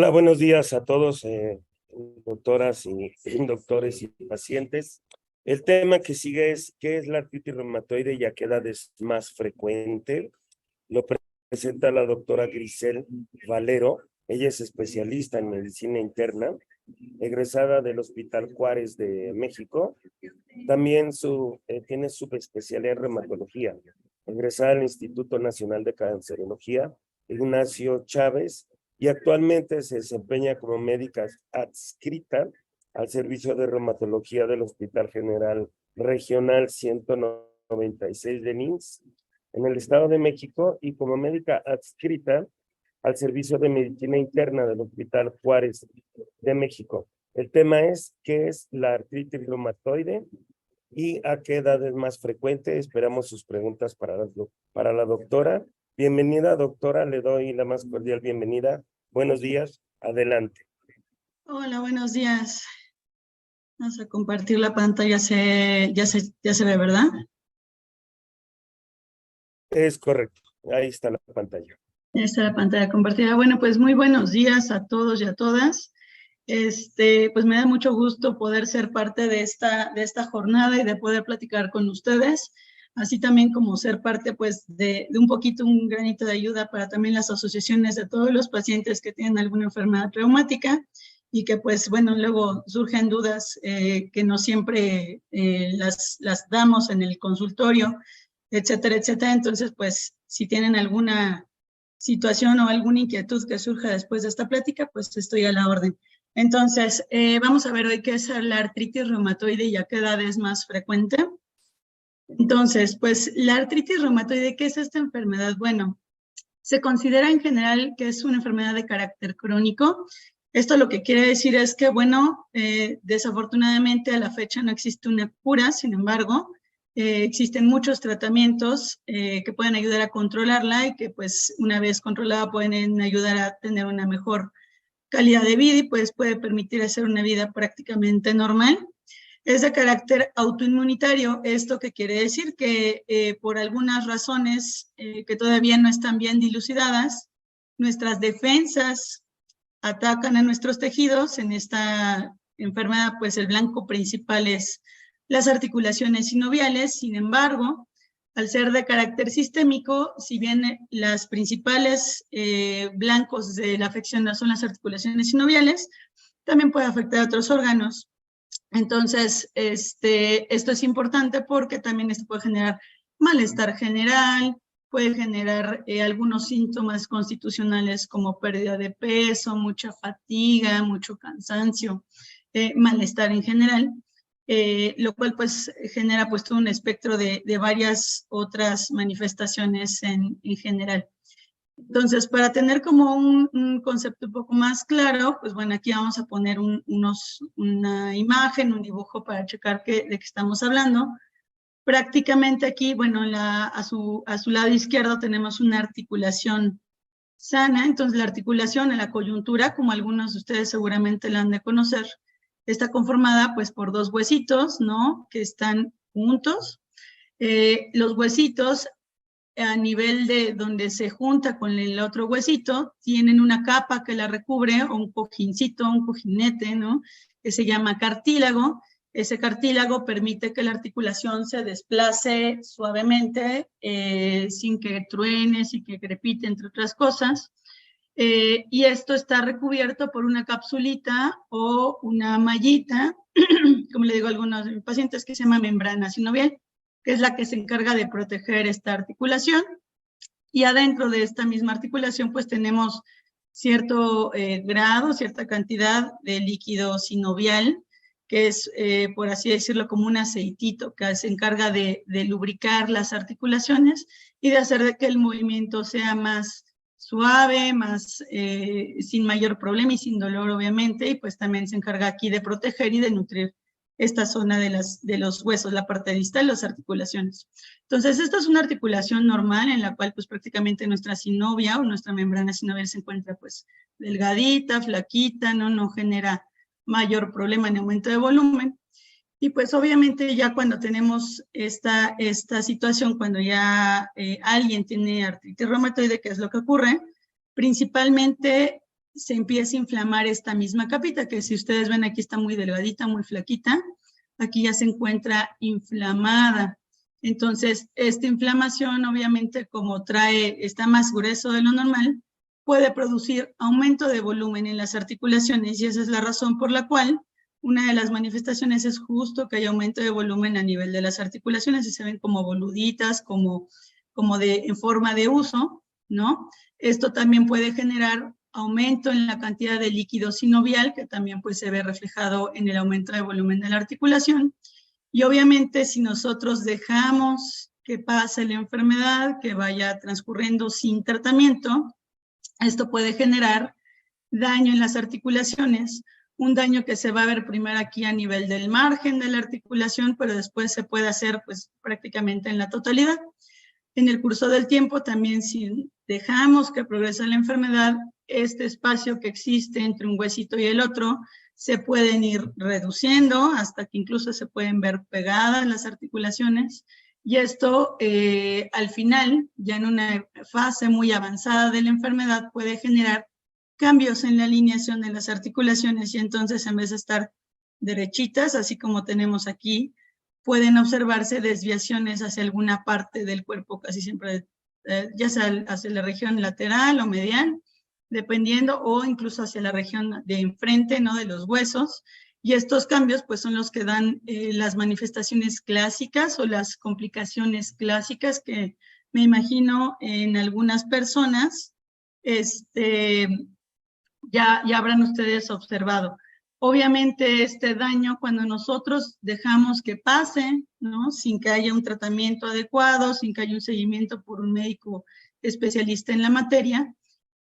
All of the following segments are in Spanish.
Hola, buenos días a todos, doctoras y doctores y pacientes. El tema que sigue es ¿qué es la artritis reumatoide y a qué edad es más frecuente? Lo presenta la doctora Grisel Valero. Ella es especialista en medicina interna, egresada del Hospital Juárez de México. También tiene subespecialidad en reumatología, egresada del Instituto Nacional de Cancerología, Ignacio Chávez, y actualmente se desempeña como médica adscrita al Servicio de Reumatología del Hospital General Regional 196 de Linz, en el Estado de México, y como médica adscrita al Servicio de Medicina Interna del Hospital Juárez de México. El tema es ¿qué es la artritis reumatoide y a qué edad es más frecuente? Esperamos sus preguntas para la doctora. Bienvenida, doctora, le doy la más cordial bienvenida. Buenos días, adelante. Hola, buenos días. Vamos a compartir la pantalla, ya se ve, ¿verdad? Es correcto, ahí está la pantalla. Ya está la pantalla compartida. Bueno, pues muy buenos días a todos y a todas. Pues me da mucho gusto poder ser parte de esta jornada y de poder platicar con ustedes, así también como ser parte pues de un granito de ayuda para también las asociaciones de todos los pacientes que tienen alguna enfermedad reumática y que pues bueno, luego surgen dudas que no siempre las damos en el consultorio, etcétera, etcétera. Entonces pues si tienen alguna situación o alguna inquietud que surja después de esta plática, pues estoy a la orden. Entonces, vamos a ver hoy qué es la artritis reumatoide y a qué edad es más frecuente. Entonces, pues la artritis reumatoide, ¿qué es esta enfermedad? Bueno, se considera en general que es una enfermedad de carácter crónico. Esto lo que quiere decir es que, bueno, desafortunadamente a la fecha no existe una cura, sin embargo, existen muchos tratamientos que pueden ayudar a controlarla y que pues una vez controlada pueden ayudar a tener una mejor calidad de vida y pues puede permitir hacer una vida prácticamente normal. Es de carácter autoinmunitario. ¿Esto qué quiere decir? Que por algunas razones que todavía no están bien dilucidadas, nuestras defensas atacan a nuestros tejidos. En esta enfermedad, pues el blanco principal es las articulaciones sinoviales. Sin embargo, al ser de carácter sistémico, si bien las principales blancos de la afección no son las articulaciones sinoviales, también puede afectar a otros órganos. Entonces, esto es importante porque también esto puede generar malestar general, puede generar algunos síntomas constitucionales como pérdida de peso, mucha fatiga, mucho cansancio, malestar en general. Lo cual pues genera pues todo un espectro de varias otras manifestaciones en general. Entonces, para tener como un concepto un poco más claro, pues bueno, aquí vamos a poner una imagen, un dibujo para checar de qué estamos hablando. Prácticamente aquí, bueno, a su lado izquierdo tenemos una articulación sana. Entonces la articulación en la coyuntura, como algunos de ustedes seguramente la han de conocer, está conformada pues por dos huesitos, ¿no? Que están juntos. Los huesitos a nivel de donde se junta con el otro huesito, tienen una capa que la recubre, o un cojincito, un cojinete, ¿no? Que se llama cartílago. Ese cartílago permite que la articulación se desplace suavemente, sin que truene, sin que crepite, entre otras cosas. Y esto está recubierto por una capsulita o una mallita, como le digo a algunos de mis pacientes, que se llama membrana sinovial, que es la que se encarga de proteger esta articulación. Y adentro de esta misma articulación, pues tenemos cierto grado, cierta cantidad de líquido sinovial, que es, por así decirlo, como un aceitito que se encarga de lubricar las articulaciones y de hacer que el movimiento sea más suave, más sin mayor problema y sin dolor, obviamente, y pues también se encarga aquí de proteger y de nutrir esta zona de los huesos, la parte distal, las articulaciones. Entonces, esta es una articulación normal en la cual pues prácticamente nuestra sinovia o nuestra membrana sinovial se encuentra pues delgadita, flaquita, no genera mayor problema en aumento de volumen. Y pues obviamente ya cuando tenemos esta situación, cuando ya alguien tiene artritis reumatoide, ¿qué es lo que ocurre? Principalmente se empieza a inflamar esta misma capita, que si ustedes ven aquí está muy delgadita, muy flaquita, aquí ya se encuentra inflamada. Entonces, esta inflamación, obviamente, como está más grueso de lo normal, puede producir aumento de volumen en las articulaciones, y esa es la razón por la cual una de las manifestaciones es justo que haya aumento de volumen a nivel de las articulaciones, y se ven como boluditas, como en forma de uso, ¿no? Esto también puede generar aumento en la cantidad de líquido sinovial, que también pues se ve reflejado en el aumento de volumen de la articulación. Y obviamente si nosotros dejamos que pase la enfermedad, que vaya transcurriendo sin tratamiento, esto puede generar daño en las articulaciones, un daño que se va a ver primero aquí a nivel del margen de la articulación, pero después se puede hacer pues prácticamente en la totalidad. En el curso del tiempo también, si dejamos que progrese la enfermedad, este espacio que existe entre un huesito y el otro se pueden ir reduciendo hasta que incluso se pueden ver pegadas las articulaciones, y esto al final, ya en una fase muy avanzada de la enfermedad, puede generar cambios en la alineación de las articulaciones, y entonces en vez de estar derechitas, así como tenemos aquí, pueden observarse desviaciones hacia alguna parte del cuerpo, casi siempre, ya sea hacia la región lateral o medial, dependiendo, o incluso hacia la región de enfrente, ¿no?, de los huesos. Y estos cambios pues son los que dan las manifestaciones clásicas o las complicaciones clásicas que me imagino en algunas personas ya habrán ustedes observado. Obviamente este daño, cuando nosotros dejamos que pase, ¿no?, sin que haya un tratamiento adecuado, sin que haya un seguimiento por un médico especialista en la materia,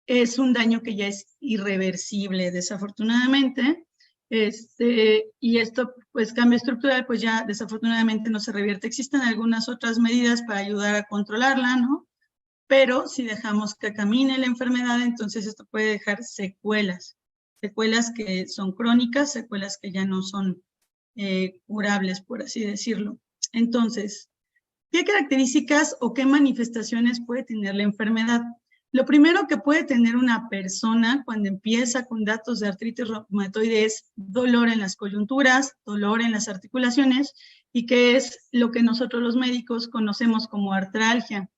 es un daño que ya es irreversible, desafortunadamente. Y esto, pues, cambio estructural, pues ya desafortunadamente no se revierte. Existen algunas otras medidas para ayudar a controlarla, ¿no? Pero si dejamos que camine la enfermedad, entonces esto puede dejar secuelas que son crónicas, secuelas que ya no son curables, por así decirlo. Entonces, ¿qué características o qué manifestaciones puede tener la enfermedad? Lo primero que puede tener una persona cuando empieza con datos de artritis reumatoide es dolor en las coyunturas, dolor en las articulaciones, y que es lo que nosotros los médicos conocemos como artralgia.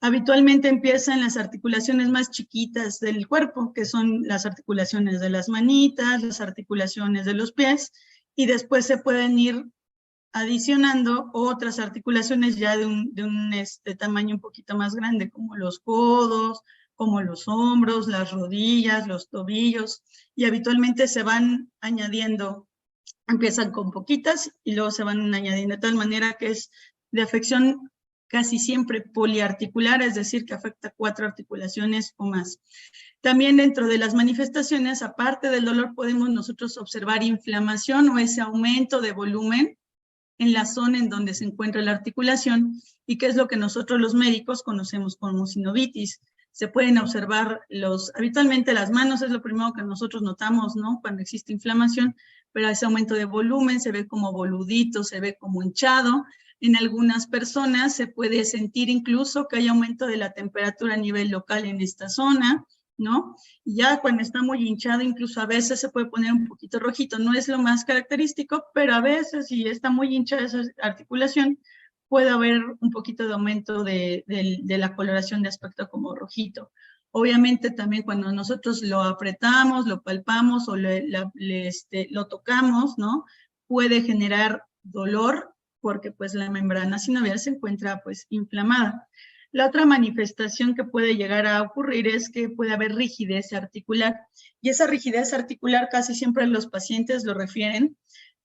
Habitualmente empieza en las articulaciones más chiquitas del cuerpo, que son las articulaciones de las manitas, las articulaciones de los pies, y después se pueden ir adicionando otras articulaciones ya de un tamaño un poquito más grande, como los codos, como los hombros, las rodillas, los tobillos, y habitualmente se van añadiendo, empiezan con poquitas y luego se van añadiendo, de tal manera que es de afección casi siempre poliarticular, es decir, que afecta 4 articulaciones o más. También dentro de las manifestaciones, aparte del dolor, podemos nosotros observar inflamación o ese aumento de volumen en la zona en donde se encuentra la articulación, y que es lo que nosotros los médicos conocemos como sinovitis. Se pueden observar habitualmente las manos, es lo primero que nosotros notamos, ¿no?, cuando existe inflamación, pero ese aumento de volumen se ve como boludito, se ve como hinchado. En algunas personas se puede sentir incluso que hay aumento de la temperatura a nivel local en esta zona, ¿no? Ya cuando está muy hinchado, incluso a veces se puede poner un poquito rojito. No es lo más característico, pero a veces, si está muy hinchada esa articulación, puede haber un poquito de aumento de la coloración de aspecto como rojito. Obviamente también cuando nosotros lo apretamos, lo palpamos o lo tocamos, ¿no?, puede generar dolor, porque pues la membrana sinovial se encuentra pues inflamada. La otra manifestación que puede llegar a ocurrir es que puede haber rigidez articular, y esa rigidez articular casi siempre los pacientes lo refieren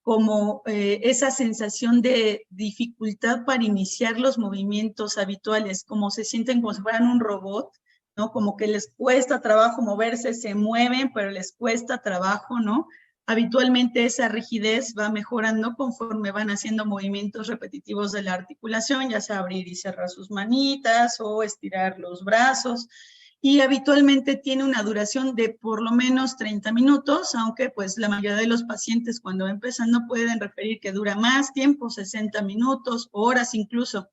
como esa sensación de dificultad para iniciar los movimientos habituales, como se sienten como si fueran un robot, ¿no? Como que les cuesta trabajo moverse, se mueven, pero les cuesta trabajo, ¿no? Habitualmente esa rigidez va mejorando conforme van haciendo movimientos repetitivos de la articulación, ya sea abrir y cerrar sus manitas o estirar los brazos, y habitualmente tiene una duración de por lo menos 30 minutos, aunque pues la mayoría de los pacientes cuando va empezando pueden referir que dura más tiempo, 60 minutos, horas incluso,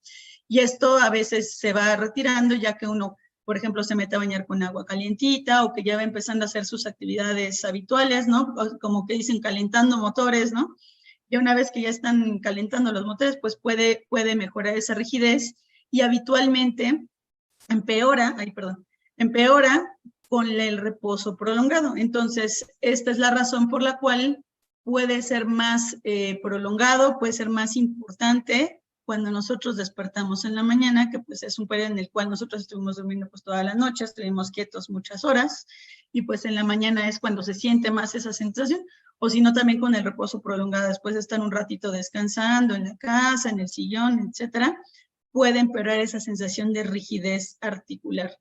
y esto a veces se va retirando ya que uno por ejemplo, se mete a bañar con agua calientita o que ya va empezando a hacer sus actividades habituales, ¿no? Como que dicen calentando motores, ¿no? Ya una vez que ya están calentando los motores, pues puede mejorar esa rigidez y habitualmente empeora con el reposo prolongado. Entonces, esta es la razón por la cual puede ser más prolongado, puede ser más importante cuando nosotros despertamos en la mañana, que pues es un periodo en el cual nosotros estuvimos durmiendo pues toda la noche, estuvimos quietos muchas horas, y pues en la mañana es cuando se siente más esa sensación, o si no también con el reposo prolongado, después de estar un ratito descansando en la casa, en el sillón, etcétera, puede empeorar esa sensación de rigidez articular.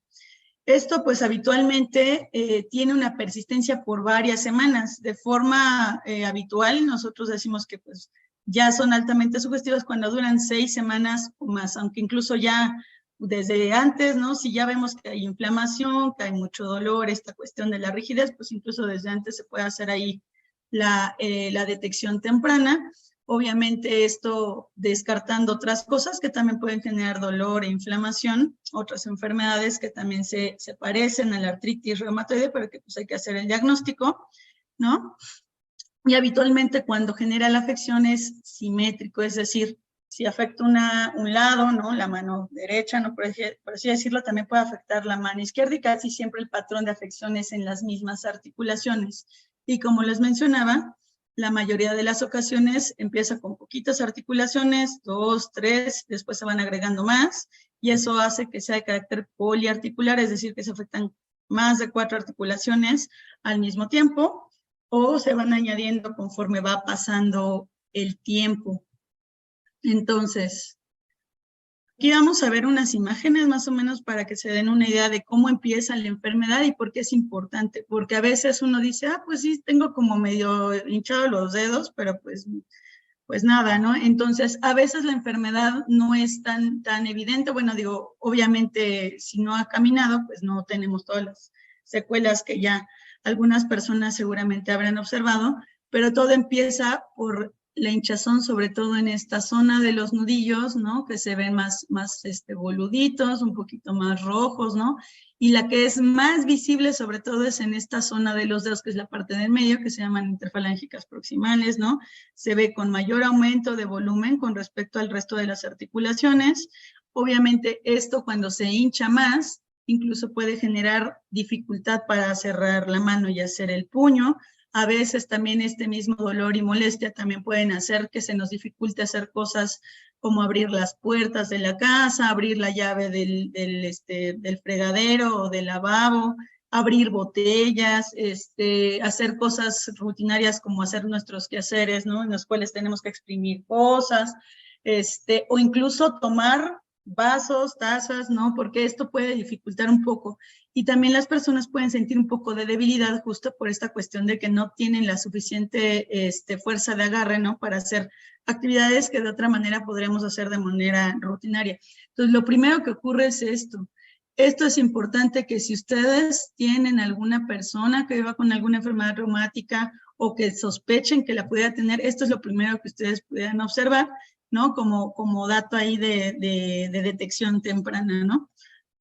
Esto pues habitualmente tiene una persistencia por varias semanas. De forma habitual nosotros decimos que pues ya son altamente sugestivas cuando duran 6 semanas o más, aunque incluso ya desde antes, ¿no? Si ya vemos que hay inflamación, que hay mucho dolor, esta cuestión de la rigidez, pues incluso desde antes se puede hacer ahí la detección temprana. Obviamente esto descartando otras cosas que también pueden generar dolor e inflamación, otras enfermedades que también se parecen a la artritis reumatoide, pero que pues hay que hacer el diagnóstico, ¿no? Y habitualmente cuando genera la afección es simétrico, es decir, si afecta un lado, ¿no? La mano derecha, ¿no? Por así decirlo, también puede afectar la mano izquierda y casi siempre el patrón de afección es en las mismas articulaciones. Y como les mencionaba, la mayoría de las ocasiones empieza con poquitas articulaciones, 2, 3, después se van agregando más, y eso hace que sea de carácter poliarticular, es decir, que se afectan más de 4 articulaciones al mismo tiempo, o se van añadiendo conforme va pasando el tiempo. Entonces, aquí vamos a ver unas imágenes más o menos para que se den una idea de cómo empieza la enfermedad y por qué es importante, porque a veces uno dice, pues sí, tengo como medio hinchado los dedos, pero pues nada, ¿no? Entonces, a veces la enfermedad no es tan evidente. Bueno, digo, obviamente, si no ha caminado, pues no tenemos todas las secuelas que ya algunas personas seguramente habrán observado, pero todo empieza por la hinchazón, sobre todo en esta zona de los nudillos, ¿no? Que se ven más boluditos, un poquito más rojos, ¿no? Y la que es más visible sobre todo es en esta zona de los dedos, que es la parte del medio, que se llaman interfalángicas proximales, ¿no? Se ve con mayor aumento de volumen con respecto al resto de las articulaciones. Obviamente esto cuando se hincha más, incluso puede generar dificultad para cerrar la mano y hacer el puño. A veces también este mismo dolor y molestia también pueden hacer que se nos dificulte hacer cosas como abrir las puertas de la casa, abrir la llave del fregadero o del lavabo, abrir botellas, hacer cosas rutinarias como hacer nuestros quehaceres, ¿no? En los cuales tenemos que exprimir cosas, o incluso tomar vasos, tazas, ¿no? Porque esto puede dificultar un poco. Y también las personas pueden sentir un poco de debilidad justo por esta cuestión de que no tienen la suficiente fuerza de agarre, ¿no? Para hacer actividades que de otra manera podríamos hacer de manera rutinaria. Entonces, lo primero que ocurre es esto. Esto es importante que si ustedes tienen alguna persona que viva con alguna enfermedad reumática o que sospechen que la pudiera tener, esto es lo primero que ustedes pudieran observar, ¿no? Como dato ahí de detección temprana, ¿no?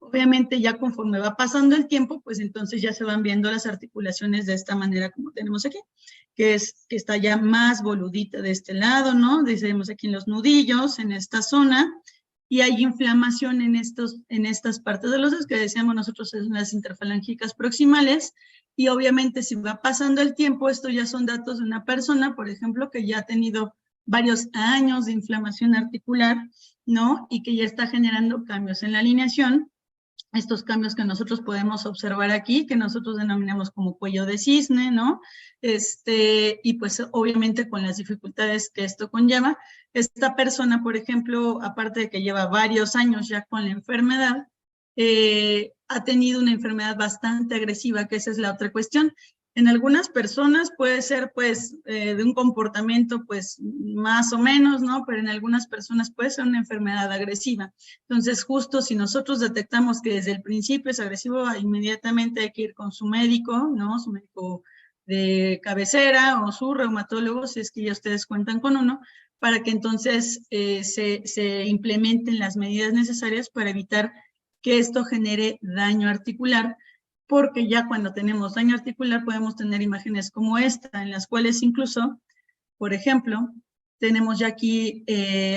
Obviamente ya conforme va pasando el tiempo, pues entonces ya se van viendo las articulaciones de esta manera como tenemos aquí, que está ya más boludita de este lado, ¿no? Decimos aquí en los nudillos, en esta zona, y hay inflamación en estas partes de los dedos que decíamos nosotros son las interfalángicas proximales, y obviamente si va pasando el tiempo, esto ya son datos de una persona, por ejemplo, que ya ha tenido varios años de inflamación articular, ¿no? Y que ya está generando cambios en la alineación, estos cambios que nosotros podemos observar aquí, que nosotros denominamos como cuello de cisne, ¿no? Y pues obviamente con las dificultades que esto conlleva, esta persona, por ejemplo, aparte de que lleva varios años ya con la enfermedad, ha tenido una enfermedad bastante agresiva, que esa es la otra cuestión. En algunas personas puede ser pues de un comportamiento pues más o menos, ¿no? Pero en algunas personas puede ser una enfermedad agresiva. Entonces justo si nosotros detectamos que desde el principio es agresivo, inmediatamente hay que ir con su médico, ¿no? Su médico de cabecera o su reumatólogo, si es que ya ustedes cuentan con uno, para que entonces se implementen las medidas necesarias para evitar que esto genere daño articular, porque ya cuando tenemos daño articular podemos tener imágenes como esta, en las cuales incluso, por ejemplo, tenemos ya aquí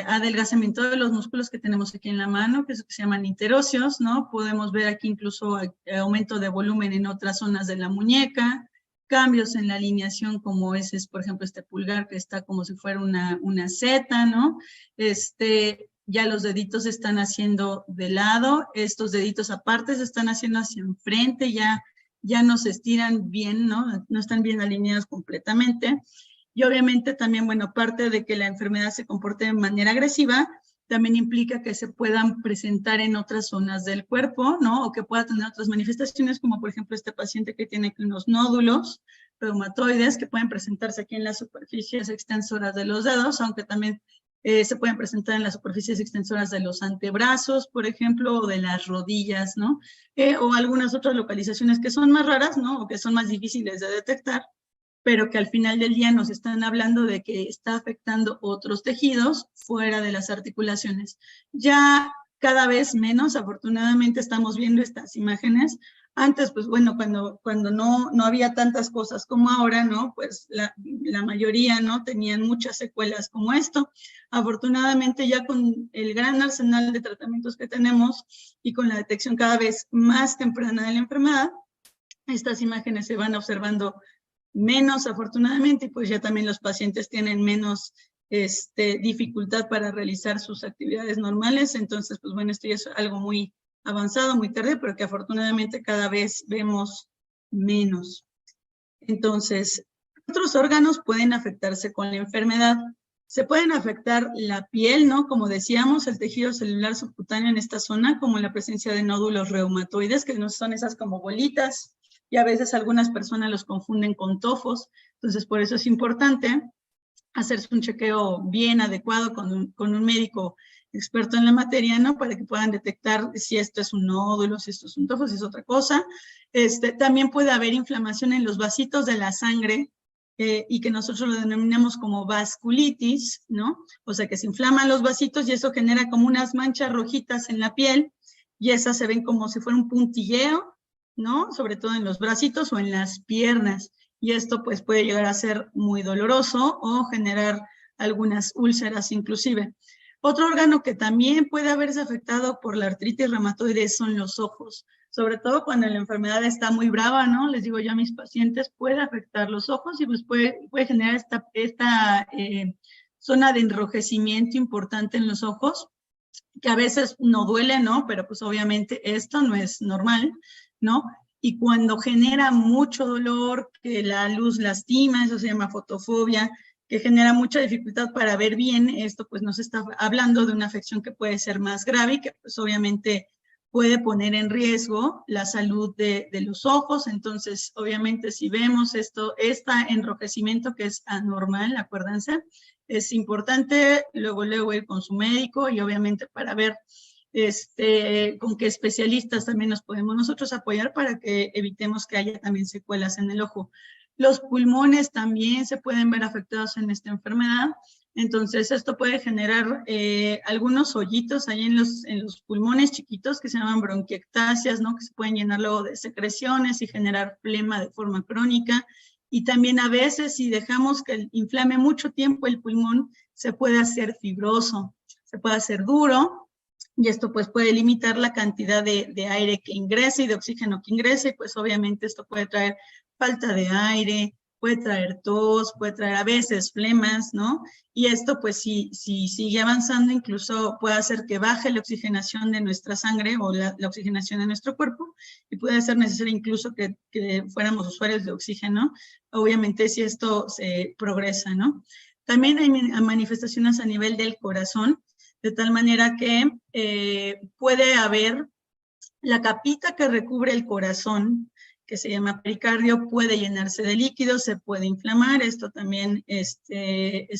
adelgazamiento de los músculos que tenemos aquí en la mano, que se llaman interóseos, ¿no? Podemos ver aquí incluso aumento de volumen en otras zonas de la muñeca, cambios en la alineación como ese es, por ejemplo, este pulgar que está como si fuera una Z, ¿no? Ya los deditos se están haciendo de lado, estos deditos aparte se están haciendo hacia enfrente, ya no se estiran bien, ¿no? No están bien alineados completamente. Y obviamente también, bueno, parte de que la enfermedad se comporte de manera agresiva, también implica que se puedan presentar en otras zonas del cuerpo, ¿no? O que pueda tener otras manifestaciones, como por ejemplo este paciente que tiene aquí unos nódulos reumatoides que pueden presentarse aquí en las superficies extensoras de los dedos, aunque también se pueden presentar en las superficies extensoras de los antebrazos, por ejemplo, o de las rodillas, ¿no? O algunas otras localizaciones que son más raras, ¿no? O que son más difíciles de detectar, pero que al final del día nos están hablando de que está afectando otros tejidos fuera de las articulaciones. Ya cada vez menos, afortunadamente, estamos viendo estas imágenes. Antes, pues bueno, cuando no había tantas cosas como ahora, ¿no? Pues la mayoría, ¿no? Tenían muchas secuelas como esto. Afortunadamente, ya con el gran arsenal de tratamientos que tenemos y con la detección cada vez más temprana de la enfermedad, estas imágenes se van observando menos, afortunadamente, y pues ya también los pacientes tienen menos dificultad para realizar sus actividades normales. Entonces, pues bueno, esto ya es algo muy avanzado, muy tarde, pero que afortunadamente cada vez vemos menos. Entonces, otros órganos pueden afectarse con la enfermedad. Se pueden afectar la piel, ¿no? Como decíamos, el tejido celular subcutáneo en esta zona, como la presencia de nódulos reumatoides, que no son esas como bolitas, y a veces algunas personas los confunden con tofos. Entonces, por eso es importante hacerse un chequeo bien adecuado con un médico experto en la materia, ¿no? Para que puedan detectar si esto es un nódulo, si esto es un tofo, si es otra cosa. También puede haber inflamación en los vasitos de la sangre, y que nosotros lo denominamos como vasculitis, ¿no? O sea, que se inflaman los vasitos y eso genera como unas manchas rojitas en la piel, y esas se ven como si fuera un puntilleo, ¿no? Sobre todo en los bracitos o en las piernas. Y esto pues puede llegar a ser muy doloroso o generar algunas úlceras inclusive. Otro órgano que también puede haberse afectado por la artritis reumatoide son los ojos, sobre todo cuando la enfermedad está muy brava, ¿no? Les digo yo a mis pacientes, puede afectar los ojos y pues puede generar esta zona de enrojecimiento importante en los ojos, que a veces no duele, ¿no? Pero pues obviamente esto no es normal, ¿no? Y cuando genera mucho dolor, que la luz lastima, eso se llama fotofobia, que genera mucha dificultad para ver bien, esto pues nos está hablando de una afección que puede ser más grave y que pues obviamente puede poner en riesgo la salud de los ojos. Entonces, obviamente, si vemos este enrojecimiento que es anormal, acuérdense, es importante luego ir con su médico y obviamente para ver con qué especialistas también nos podemos nosotros apoyar para que evitemos que haya también secuelas en el ojo. Los pulmones también se pueden ver afectados en esta enfermedad. Entonces, esto puede generar algunos hoyitos ahí en los pulmones chiquitos que se llaman bronquiectasias, ¿no? Que se pueden llenar luego de secreciones y generar flema de forma crónica. Y también a veces, si dejamos que inflame mucho tiempo el pulmón, se puede hacer fibroso, se puede hacer duro, y esto pues puede limitar la cantidad de aire que ingresa y de oxígeno que ingresa, y pues obviamente esto puede traer falta de aire, puede traer tos, puede traer a veces flemas, ¿no? Y esto pues si sigue avanzando, incluso puede hacer que baje la oxigenación de nuestra sangre o la oxigenación de nuestro cuerpo, y puede ser necesario incluso que fuéramos usuarios de oxígeno, obviamente si esto se progresa, ¿no? También hay manifestaciones a nivel del corazón, de tal manera que puede haber la capita que recubre el corazón, que se llama pericardio, puede llenarse de líquido, se puede inflamar. Esto también es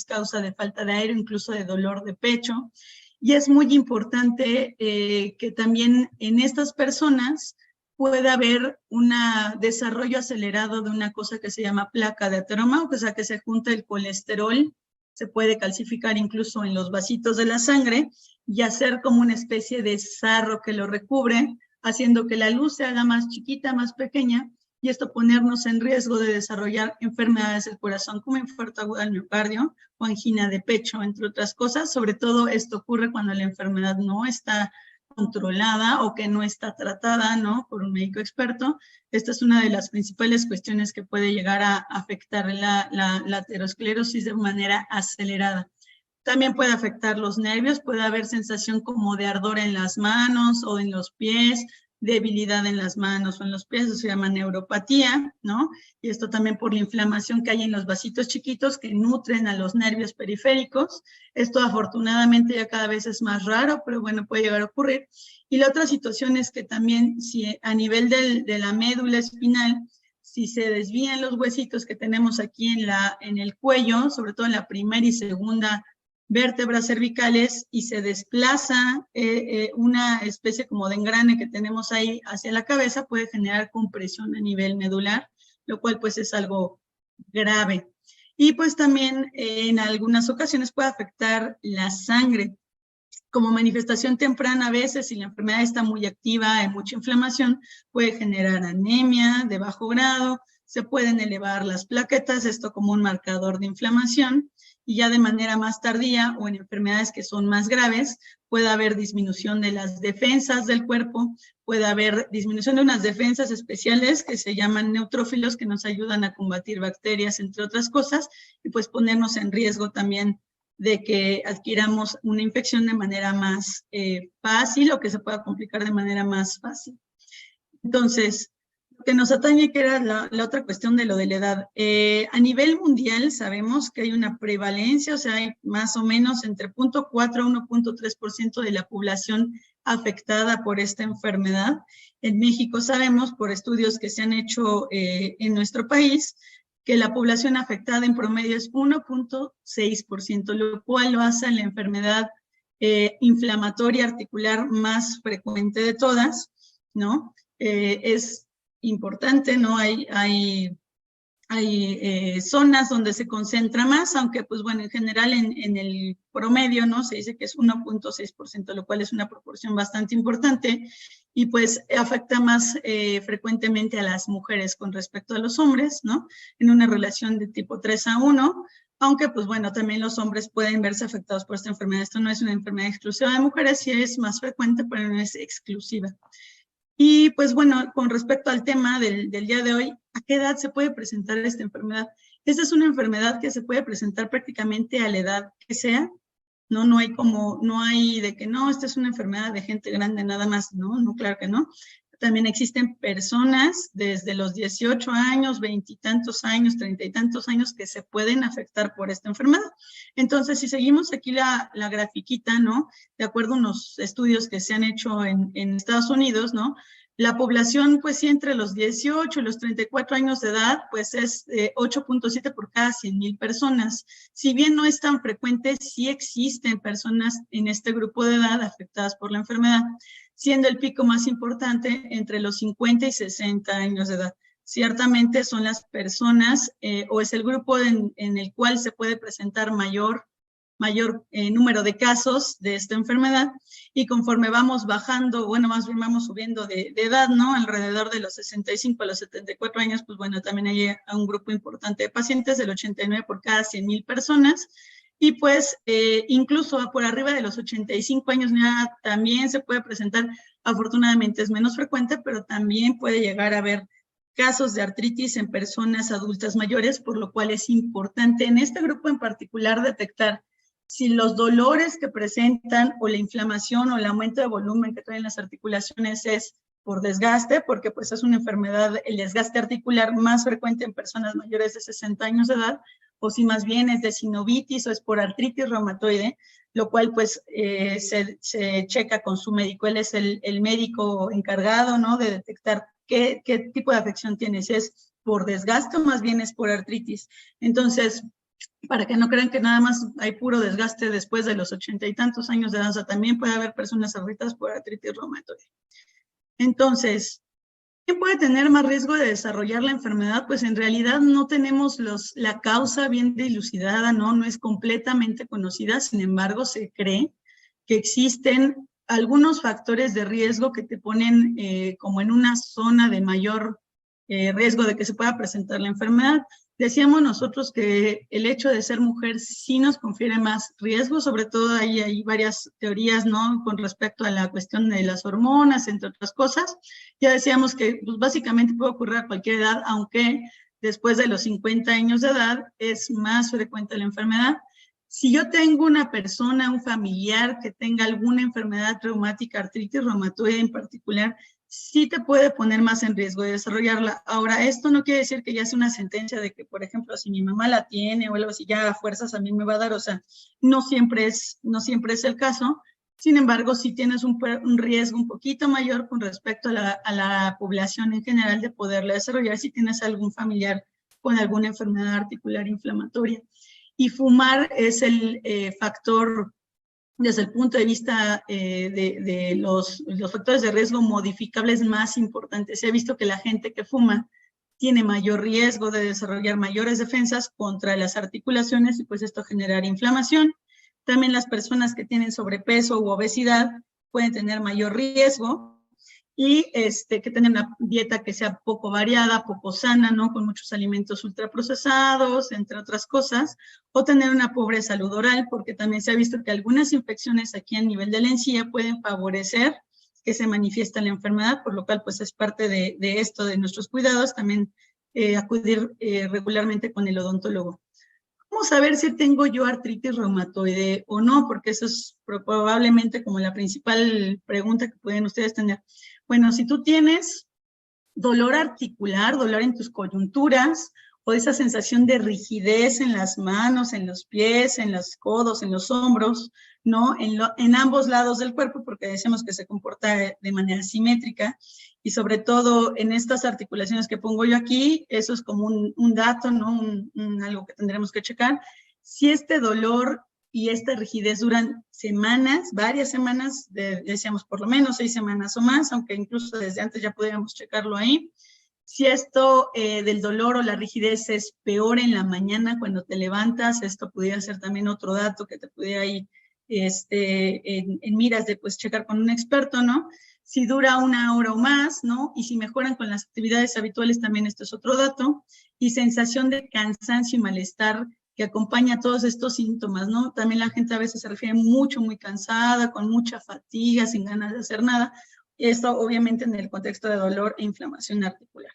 causa de falta de aire, incluso de dolor de pecho. Y es muy importante que también en estas personas pueda haber un desarrollo acelerado de una cosa que se llama placa de ateroma, o sea que se junta el colesterol se puede calcificar incluso en los vasitos de la sangre y hacer como una especie de sarro que lo recubre, haciendo que la luz se haga más chiquita, más pequeña, y esto ponernos en riesgo de desarrollar enfermedades del corazón como infarto agudo al miocardio o angina de pecho, entre otras cosas. Sobre todo esto ocurre cuando la enfermedad no está controlada o que no está tratada, ¿no?, por un médico experto. Esta es una de las principales cuestiones que puede llegar a afectar la aterosclerosis de manera acelerada. También puede afectar los nervios, puede haber sensación como de ardor en las manos o en los pies, debilidad en las manos o en los pies, eso se llama neuropatía, ¿no? Y esto también por la inflamación que hay en los vasitos chiquitos que nutren a los nervios periféricos. Esto afortunadamente ya cada vez es más raro, pero bueno, puede llegar a ocurrir. Y la otra situación es que también si a nivel de la médula espinal, si se desvían los huesitos que tenemos aquí en el cuello, sobre todo en la primera y segunda vértebras cervicales, y se desplaza una especie como de engrane que tenemos ahí hacia la cabeza, puede generar compresión a nivel medular, lo cual pues es algo grave. Y pues también en algunas ocasiones puede afectar la sangre. Como manifestación temprana, a veces, si la enfermedad está muy activa, hay mucha inflamación, puede generar anemia de bajo grado, se pueden elevar las plaquetas, esto como un marcador de inflamación, y ya de manera más tardía o en enfermedades que son más graves, puede haber disminución de las defensas del cuerpo, puede haber disminución de unas defensas especiales que se llaman neutrófilos, que nos ayudan a combatir bacterias, entre otras cosas, y pues ponernos en riesgo también de que adquiramos una infección de manera más fácil o que se pueda complicar de manera más fácil. Entonces, lo que nos atañe, que era la otra cuestión de lo de la edad. A nivel mundial sabemos que hay una prevalencia, o sea, hay más o menos entre 0.4 a 1.3% de la población afectada por esta enfermedad. En México sabemos, por estudios que se han hecho en nuestro país, que la población afectada en promedio es 1.6%, lo cual lo hace la enfermedad inflamatoria articular más frecuente de todas, ¿no? Es importante, ¿no? Hay zonas donde se concentra más, aunque pues bueno, en general en el promedio, ¿no?, se dice que es 1.6%, lo cual es una proporción bastante importante, y pues afecta más frecuentemente a las mujeres con respecto a los hombres, ¿no?, en una relación de tipo 3:1, aunque pues bueno, también los hombres pueden verse afectados por esta enfermedad. Esto no es una enfermedad exclusiva de mujeres, sí es más frecuente, pero no es exclusiva. Y pues bueno, con respecto al tema del día de hoy, ¿a qué edad se puede presentar esta enfermedad? Esta es una enfermedad que se puede presentar prácticamente a la edad que sea, ¿no? No hay de que no, esta es una enfermedad de gente grande nada más, no, claro que no. También existen personas desde los 18 años, 20 y tantos años, 30 y tantos años que se pueden afectar por esta enfermedad. Entonces, si seguimos aquí la grafiquita, ¿no?, de acuerdo a unos estudios que se han hecho en Estados Unidos, ¿no?, la población, pues sí, entre los 18 y los 34 años de edad, pues es 8.7 por cada 100,000 personas. Si bien no es tan frecuente, sí existen personas en este grupo de edad afectadas por la enfermedad, siendo el pico más importante entre los 50 y 60 años de edad. Ciertamente son las personas o es el grupo en el cual se puede presentar mayor número de casos de esta enfermedad, y conforme vamos bajando, bueno, más bien vamos subiendo de edad, ¿no?, alrededor de los 65 a los 74 años, pues bueno, también hay un grupo importante de pacientes, del 89 por cada 100,000 personas, y pues incluso por arriba de los 85 años ya también se puede presentar. Afortunadamente es menos frecuente, pero también puede llegar a haber casos de artritis en personas adultas mayores, por lo cual es importante en este grupo en particular detectar si los dolores que presentan o la inflamación o el aumento de volumen que traen las articulaciones es por desgaste, porque pues es una enfermedad, el desgaste articular más frecuente en personas mayores de 60 años de edad, o si más bien es de sinovitis o es por artritis reumatoide, lo cual pues se checa con su médico. Él es el médico encargado, ¿no?, de detectar qué tipo de afección tiene, si es por desgaste o más bien es por artritis. Entonces, para que no crean que nada más hay puro desgaste después de los 80 y tantos años de edad, o sea, también puede haber personas afectadas por artritis reumatoide. Entonces, ¿Quién puede tener más riesgo de desarrollar la enfermedad? Pues en realidad no tenemos la causa bien dilucidada, ¿no? No es completamente conocida, sin embargo se cree que existen algunos factores de riesgo que te ponen como en una zona de mayor riesgo de que se pueda presentar la enfermedad. Decíamos nosotros que el hecho de ser mujer sí nos confiere más riesgo, sobre todo ahí hay varias teorías, ¿no? Con respecto a la cuestión de las hormonas, entre otras cosas. Ya decíamos que pues, básicamente puede ocurrir a cualquier edad, aunque después de los 50 años de edad es más frecuente la enfermedad. Si yo tengo una persona, un familiar que tenga alguna enfermedad reumática, artritis reumatoide en particular, sí te puede poner más en riesgo de desarrollarla. Ahora, esto no quiere decir que ya sea una sentencia de que, por ejemplo, si mi mamá la tiene o algo así, ya a fuerzas a mí me va a dar, o sea, no siempre es el caso. Sin embargo, sí tienes un riesgo un poquito mayor con respecto a la población en general de poderla desarrollar si tienes algún familiar con alguna enfermedad articular inflamatoria. Y fumar es el factor desde el punto de vista de los factores de riesgo modificables más importantes. Se ha visto que la gente que fuma tiene mayor riesgo de desarrollar mayores defensas contra las articulaciones y pues esto generar inflamación. También las personas que tienen sobrepeso u obesidad pueden tener mayor riesgo y que tengan una dieta que sea poco variada, poco sana, ¿no? Con muchos alimentos ultraprocesados, entre otras cosas, o tener una pobre salud oral, porque también se ha visto que algunas infecciones aquí a nivel de la encía pueden favorecer que se manifiesta la enfermedad, por lo cual pues es parte de esto, de nuestros cuidados, también acudir regularmente con el odontólogo. ¿Cómo saber si tengo yo artritis reumatoide o no? Porque eso es probablemente como la principal pregunta que pueden ustedes tener. Bueno, si tú tienes dolor articular, dolor en tus coyunturas, o esa sensación de rigidez en las manos, en los pies, en los codos, en los hombros, ¿no? En ambos lados del cuerpo, porque decimos que se comporta de manera simétrica, y sobre todo en estas articulaciones que pongo yo aquí, eso es como un dato, ¿no? Algo que tendremos que checar. Si este dolor y esta rigidez duran semanas, varias semanas, decíamos por lo menos 6 semanas o más, aunque incluso desde antes ya podríamos checarlo ahí. Si esto del dolor o la rigidez es peor en la mañana cuando te levantas, esto pudiera ser también otro dato que te pudiera ir en miras de pues checar con un experto, ¿no? Si dura 1 hora o más, ¿no? Y si mejoran con las actividades habituales, también esto es otro dato. Y sensación de cansancio y malestar que acompaña todos estos síntomas, ¿no? También la gente a veces se refiere muy cansada, con mucha fatiga, sin ganas de hacer nada. Esto obviamente en el contexto de dolor e inflamación articular.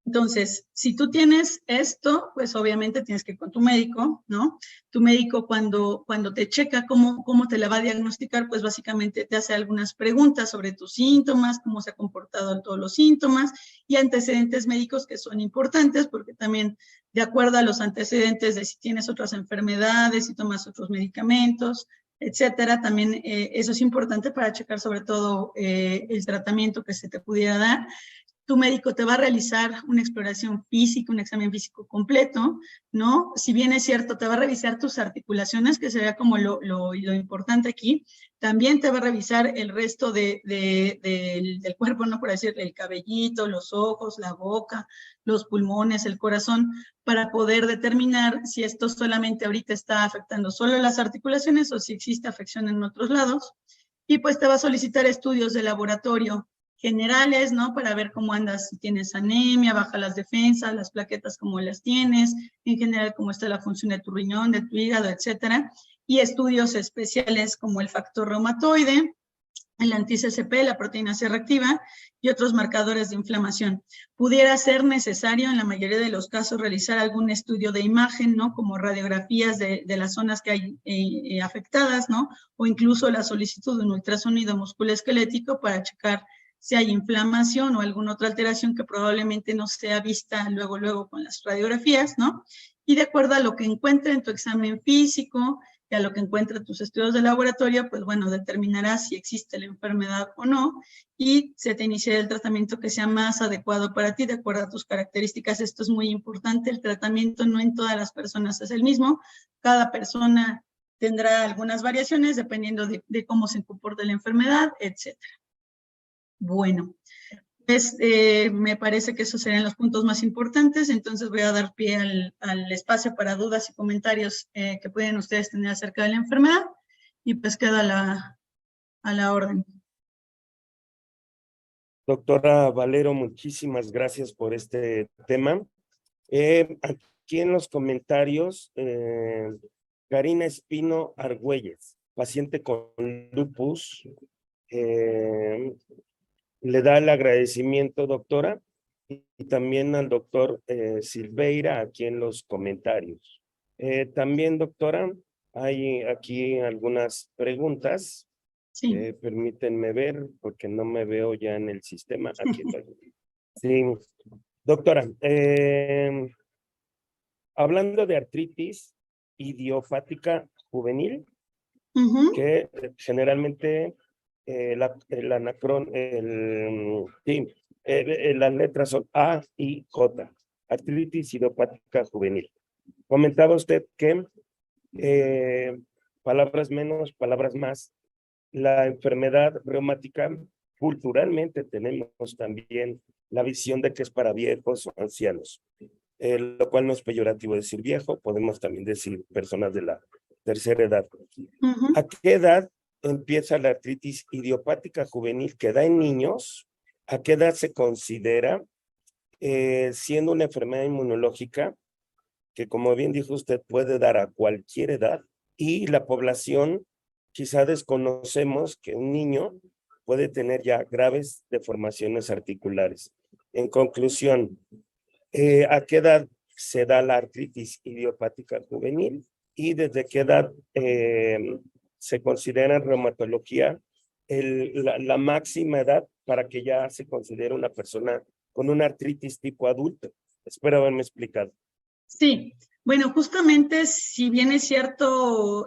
Entonces, si tú tienes esto, pues obviamente tienes que ir con tu médico, ¿no? Tu médico cuando te checa cómo te la va a diagnosticar, pues básicamente te hace algunas preguntas sobre tus síntomas, cómo se ha comportado en todos los síntomas y antecedentes médicos que son importantes porque también de acuerdo a los antecedentes de si tienes otras enfermedades, si tomas otros medicamentos, etcétera, también eso es importante para checar sobre todo el tratamiento que se te pudiera dar. Tu médico te va a realizar una exploración física, un examen físico completo, ¿no? Si bien es cierto, te va a revisar tus articulaciones, que sería como lo importante aquí, también te va a revisar el resto del cuerpo, ¿no? Por decirle, el cabellito, los ojos, la boca, los pulmones, el corazón, para poder determinar si esto solamente ahorita está afectando solo las articulaciones o si existe afección en otros lados. Y pues te va a solicitar estudios de laboratorio generales, ¿no? Para ver cómo andas, si tienes anemia, baja las defensas, las plaquetas, cómo las tienes, en general cómo está la función de tu riñón, de tu hígado, etcétera. Y estudios especiales como el factor reumatoide, el anti-CCP, la proteína C reactiva y otros marcadores de inflamación. Pudiera ser necesario en la mayoría de los casos realizar algún estudio de imagen, ¿no? Como radiografías de las zonas que hay afectadas, ¿no? O incluso la solicitud de un ultrasonido musculoesquelético para checar si hay inflamación o alguna otra alteración que probablemente no sea vista luego con las radiografías, ¿no? Y de acuerdo a lo que encuentre en tu examen físico y a lo que encuentre tus estudios de laboratorio, pues bueno, determinarás si existe la enfermedad o no y se te iniciará el tratamiento que sea más adecuado para ti de acuerdo a tus características. Esto es muy importante, el tratamiento no en todas las personas es el mismo, cada persona tendrá algunas variaciones dependiendo de cómo se comporta la enfermedad, etcétera. Bueno, Me parece que esos serían los puntos más importantes, entonces voy a dar pie al espacio para dudas y comentarios que pueden ustedes tener acerca de la enfermedad y pues queda a la orden. Doctora Valero, muchísimas gracias por este tema. Aquí en los comentarios, Karina Espino Argüelles, paciente con lupus, le da el agradecimiento, doctora, y también al doctor Silveira aquí en los comentarios. También, doctora, hay aquí algunas preguntas. Sí. Permítanme ver, porque no me veo ya en el sistema. Aquí estoy. Sí, doctora, hablando de artritis idiopática juvenil, que generalmente las letras son A y J, artritis idiopática juvenil. Comentaba usted que palabras menos, palabras más, la enfermedad reumática, culturalmente tenemos también la visión de que es para viejos o ancianos, lo cual no es peyorativo decir viejo, podemos también decir personas de la tercera edad. ¿A qué edad empieza la artritis idiopática juvenil que da en niños? ¿A qué edad se considera siendo una enfermedad inmunológica que, como bien dijo usted, puede dar a cualquier edad? Y la población, quizá desconocemos que un niño puede tener ya graves deformaciones articulares. En conclusión, ¿a qué edad se da la artritis idiopática juvenil? ¿Y desde qué edad se considera en reumatología la máxima edad para que ya se considere una persona con una artritis tipo adulto? Espero haberme explicado. Sí, bueno, justamente si bien es cierto,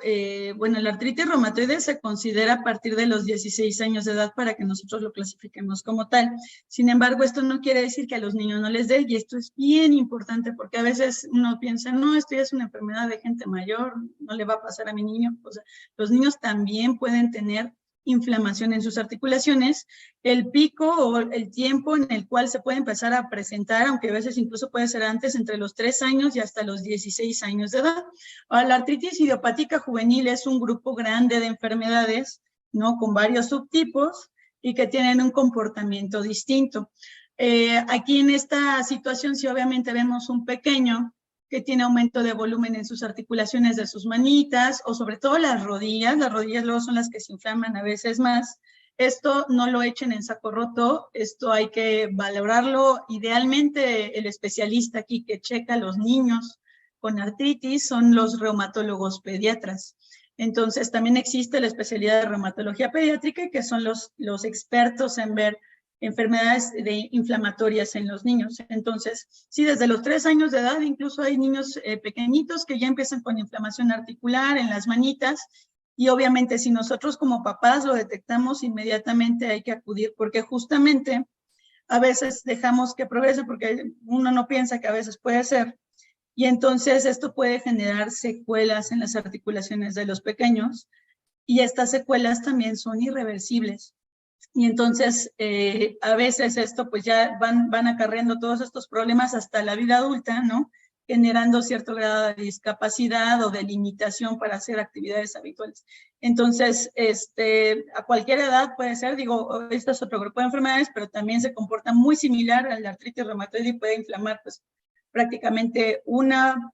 bueno, la artritis reumatoide se considera a partir de los 16 años de edad para que nosotros lo clasifiquemos como tal. Sin embargo, esto no quiere decir que a los niños no les dé, y esto es bien importante porque a veces uno piensa, no, esto ya es una enfermedad de gente mayor, no le va a pasar a mi niño. O sea, los niños también pueden tener inflamación en sus articulaciones, el pico o el tiempo en el cual se puede empezar a presentar, aunque a veces incluso puede ser antes, entre los 3 años y hasta los 16 años de edad. Ahora, la artritis idiopática juvenil es un grupo grande de enfermedades, ¿no? Con varios subtipos y que tienen un comportamiento distinto. Aquí en esta situación, sí, obviamente vemos un pequeño que tiene aumento de volumen en sus articulaciones de sus manitas o sobre todo las rodillas luego son las que se inflaman a veces más. Esto no lo echen en saco roto, esto hay que valorarlo. Idealmente el especialista aquí que checa a los niños con artritis son los reumatólogos pediatras. Entonces también existe la especialidad de reumatología pediátrica, que son los expertos en ver enfermedades inflamatorias en los niños. Entonces, sí, desde los 3 años de edad, incluso hay niños pequeñitos que ya empiezan con inflamación articular en las manitas, y obviamente si nosotros como papás lo detectamos, inmediatamente hay que acudir, porque justamente a veces dejamos que progrese, porque uno no piensa que a veces puede ser, y entonces esto puede generar secuelas en las articulaciones de los pequeños, y estas secuelas también son irreversibles. Y entonces, a veces esto pues ya van acarreando todos estos problemas hasta la vida adulta, ¿no? Generando cierto grado de discapacidad o de limitación para hacer actividades habituales. Entonces, a cualquier edad puede ser, digo, este es otro grupo de enfermedades, pero también se comporta muy similar a la artritis reumatoide y puede inflamar pues prácticamente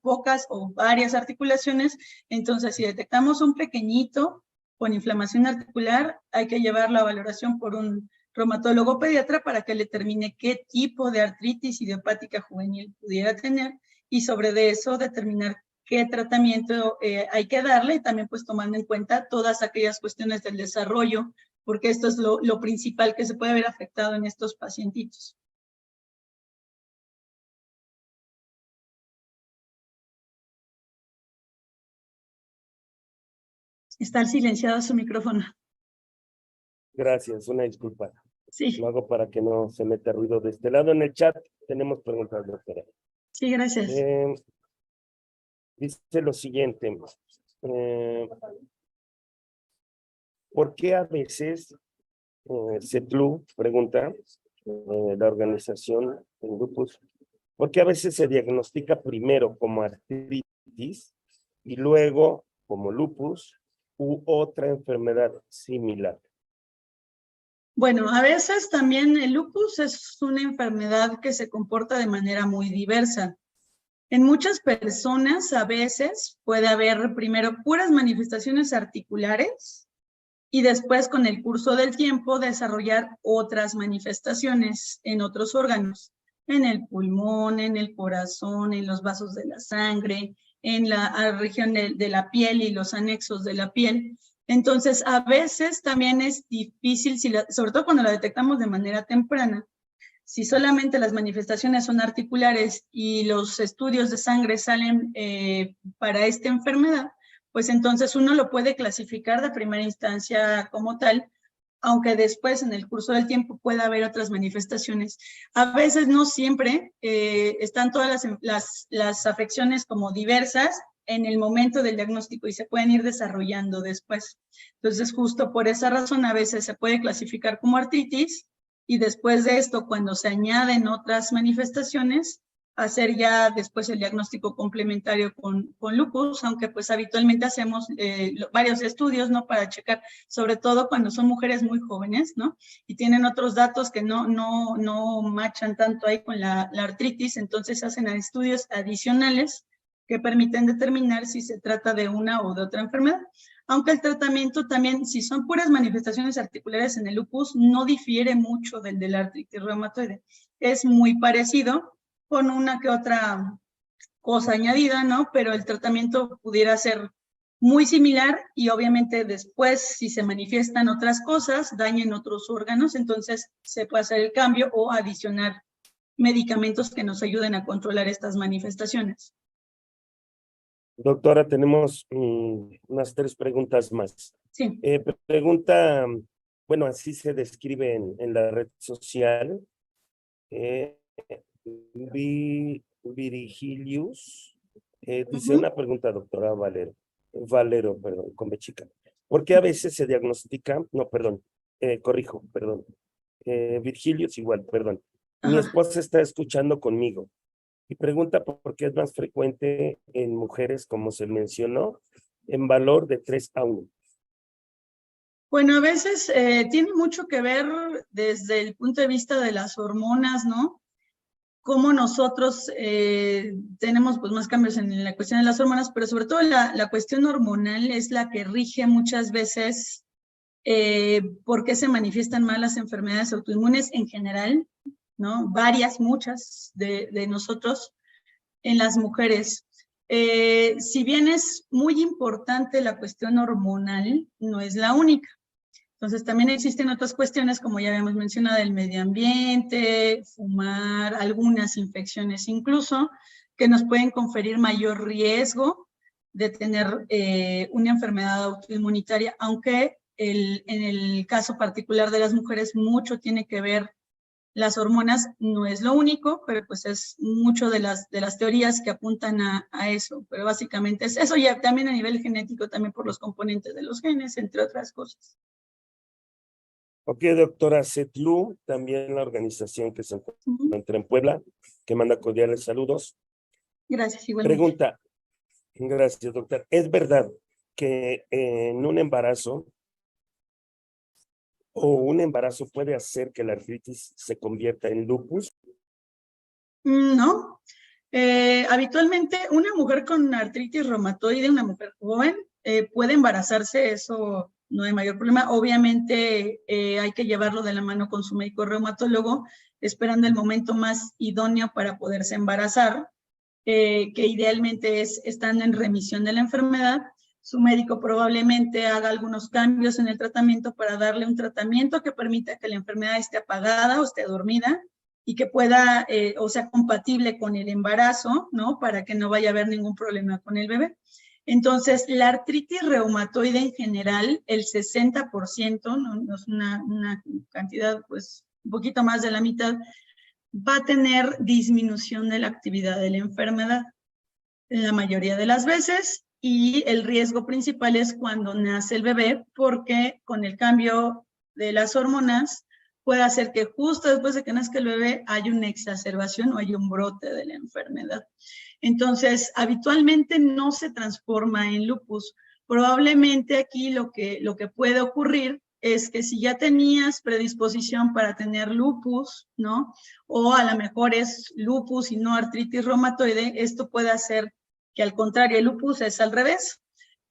pocas o varias articulaciones. Entonces, si detectamos un pequeñito con inflamación articular, hay que llevarlo a valoración por un reumatólogo pediatra para que le determine qué tipo de artritis idiopática juvenil pudiera tener, y sobre de eso determinar qué tratamiento hay que darle, y también pues tomando en cuenta todas aquellas cuestiones del desarrollo, porque esto es lo principal que se puede ver afectado en estos pacientitos. Está silenciado su micrófono. Gracias, una disculpa. Sí. Lo hago para que no se meta ruido de este lado. En el chat tenemos preguntas, doctora. Sí, gracias. Dice lo siguiente. ¿Por qué a veces, Cetlu pregunta, la organización en lupus, porque a veces se diagnostica primero como artritis y luego como lupus u otra enfermedad similar. Bueno, a veces también el lupus es una enfermedad que se comporta de manera muy diversa. En muchas personas a veces puede haber primero puras manifestaciones articulares y después con el curso del tiempo desarrollar otras manifestaciones en otros órganos, en el pulmón, en el corazón, en los vasos de la sangre, en la región de la piel y los anexos de la piel. Entonces, a veces también es difícil, sobre todo cuando la detectamos de manera temprana, si solamente las manifestaciones son articulares y los estudios de sangre salen para esta enfermedad, pues entonces uno lo puede clasificar de primera instancia como tal, aunque después en el curso del tiempo pueda haber otras manifestaciones. A veces no siempre están todas las afecciones como diversas en el momento del diagnóstico y se pueden ir desarrollando después. Entonces, justo por esa razón, a veces se puede clasificar como artritis y después de esto, cuando se añaden otras manifestaciones, hacer ya después el diagnóstico complementario con lupus, aunque pues habitualmente hacemos varios estudios, ¿no? Para checar, sobre todo cuando son mujeres muy jóvenes, ¿no? Y tienen otros datos que no machan tanto ahí con la artritis, entonces hacen estudios adicionales que permiten determinar si se trata de una o de otra enfermedad. Aunque el tratamiento también, si son puras manifestaciones articulares en el lupus, no difiere mucho del de la artritis reumatoide. Es muy parecido, con una que otra cosa añadida, ¿no? Pero el tratamiento pudiera ser muy similar y obviamente después, si se manifiestan otras cosas, dañen otros órganos, entonces se puede hacer el cambio o adicionar medicamentos que nos ayuden a controlar estas manifestaciones. Doctora, tenemos unas 3 preguntas más. Sí. Pregunta, bueno, así se describe en la red social. Virgilius dice una pregunta, doctora Valero, perdón, con B chica. ¿Por qué a veces se diagnostica? No, perdón, corrijo, perdón. Virgilius igual, perdón. Mi esposa está escuchando conmigo y pregunta por qué es más frecuente en mujeres, como se mencionó, en valor de 3 a 1. Bueno, a veces tiene mucho que ver desde el punto de vista de las hormonas, ¿no? Cómo nosotros tenemos pues más cambios en la cuestión de las hormonas, pero sobre todo la cuestión hormonal es la que rige muchas veces por qué se manifiestan más las enfermedades autoinmunes en general, ¿no? Varias, muchas de nosotros en las mujeres. Si bien es muy importante la cuestión hormonal, no es la única. Entonces, también existen otras cuestiones, como ya habíamos mencionado, el medio ambiente, fumar, algunas infecciones incluso, que nos pueden conferir mayor riesgo de tener una enfermedad autoinmunitaria, aunque en el caso particular de las mujeres mucho tiene que ver las hormonas, no es lo único, pero pues es mucho de las teorías que apuntan a eso, pero básicamente es eso, ya también a nivel genético, también por los componentes de los genes, entre otras cosas. Ok, doctora Setlu, también la organización que se encuentra en Puebla, que manda cordiales saludos. Gracias, igualmente. Pregunta, gracias, doctor. ¿Es verdad que en un embarazo puede hacer que la artritis se convierta en lupus? No. Habitualmente, una mujer con artritis reumatoide, una mujer joven, puede embarazarse, eso no hay mayor problema. Obviamente, hay que llevarlo de la mano con su médico reumatólogo, esperando el momento más idóneo para poderse embarazar, que idealmente es estando en remisión de la enfermedad. Su médico probablemente haga algunos cambios en el tratamiento para darle un tratamiento que permita que la enfermedad esté apagada o esté dormida y que pueda, o sea, compatible con el embarazo, ¿no? Para que no vaya a haber ningún problema con el bebé. Entonces, la artritis reumatoide en general, el 60%, no es una cantidad, pues, un poquito más de la mitad, va a tener disminución de la actividad de la enfermedad en la mayoría de las veces, y el riesgo principal es cuando nace el bebé, porque con el cambio de las hormonas, puede hacer que justo después de que nazca el bebé haya una exacerbación o haya un brote de la enfermedad. Entonces, habitualmente no se transforma en lupus. Probablemente aquí lo que puede ocurrir es que si ya tenías predisposición para tener lupus, ¿no? O a lo mejor es lupus y no artritis reumatoide, esto puede hacer que al contrario, el lupus es al revés.